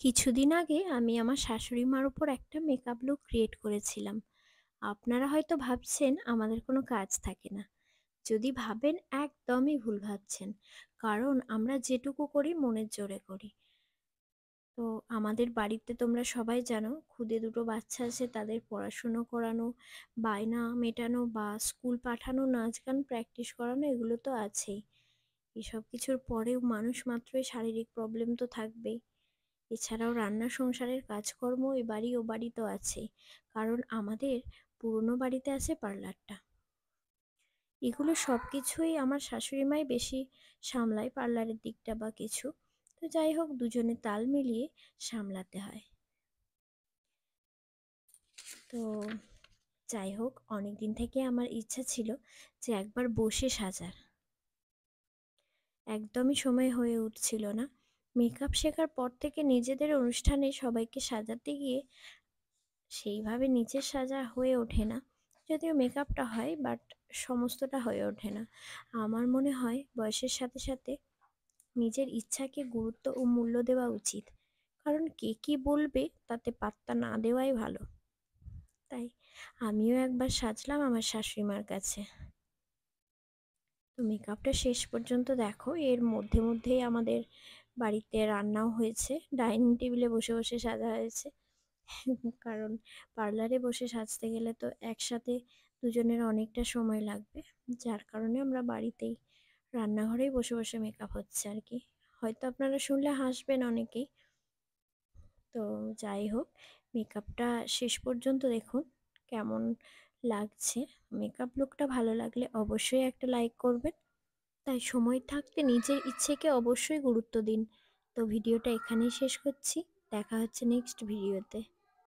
কিছুদিন আগে আমি আমার শাশুড়ি মার উপর একটা মেকআপ লুক ক্রিয়েট করেছিলাম। আপনারা হয়তো ভাবছেন আমাদের কোনো কাজ থাকে না। যদি ভাবেন একদমই ভুল ভাবছেন। কারণ আমরা যেটুকু করি মনের জোরে করি। তো আমাদের বাড়িতে তোমরা সবাই জানো খুদে দুটো বাচ্চা আছে, তাদের পড়াশুনো করানো, বায়না মেটানো বা স্কুল পাঠানো, নাচ গান প্র্যাকটিস করানো এগুলো তো আছেই। এসব কিছুর পরেও মানুষ মাত্রই শারীরিক প্রবলেম তো থাকবেই। এছাড়াও রান্না সংসারের কাজকর্ম এ বাড়ি ও বাড়ি তো আছেই। কারণ আমাদের পুরনো বাড়িতে আছে পার্লারটা। এগুলো সব কিছুই আমার শাশুড়ি মাই বেশি সামলায়, পার্লারের দিকটা বা কিছু। তো যাই হোক, দুজনে তাল মিলিয়ে সামলাতে হয়। তো যাই হোক, অনেকদিন থেকে আমার ইচ্ছা ছিল যে একবার বসে সাজার। একদমই সময় হয়ে উঠছিল না। মেকআপ শেখার পর থেকে নিজেদের অনুষ্ঠানে সবাইকে সাজাতে গিয়ে সেইভাবে নিচের সাজা হয়ে ওঠে না। যদিও মেকআপটা হয়, বাট সমস্তটা হয়ে ওঠে না। আমার মনে হয় বয়সের সাথে সাথে নিজের ইচ্ছাকে গুরুত্ব ও মূল্য দেওয়া উচিত। কারণ কে কি বলবে তাতে পাত্তা না দেওয়াই ভালো। তাই আমিও একবার সাজলাম আমার শাশুড়ি মার কাছে। তো মেকআপটা শেষ পর্যন্ত দেখো, এর মধ্যে মধ্যেই আমাদের বাড়িতে রান্নাও হয়েছে, ডাইনিং টেবিলে বসে বসে সাজা হয়েছে। কারণ পার্লারে বসে সাজতে গেলে তো একসাথে দুজনের অনেকটা সময় লাগবে। যার কারণে আমরা বাড়িতেই রান্নাঘরেই বসে বসে মেকআপ হচ্ছে আর কি। হয়তো আপনারা শুনলে হাসবেন অনেকেই। তো যাই হোক, মেকআপটা শেষ পর্যন্ত দেখুন কেমন লাগছে। মেকআপ লুকটা ভালো লাগলে অবশ্যই একটা লাইক করবেন। তাই সময় থাকতে নিজের ইচ্ছেকে অবশ্যই গুরুত্ব দিন। তো ভিডিওটা এখানেই শেষ করছি। দেখা হচ্ছে নেক্সট ভিডিওতে।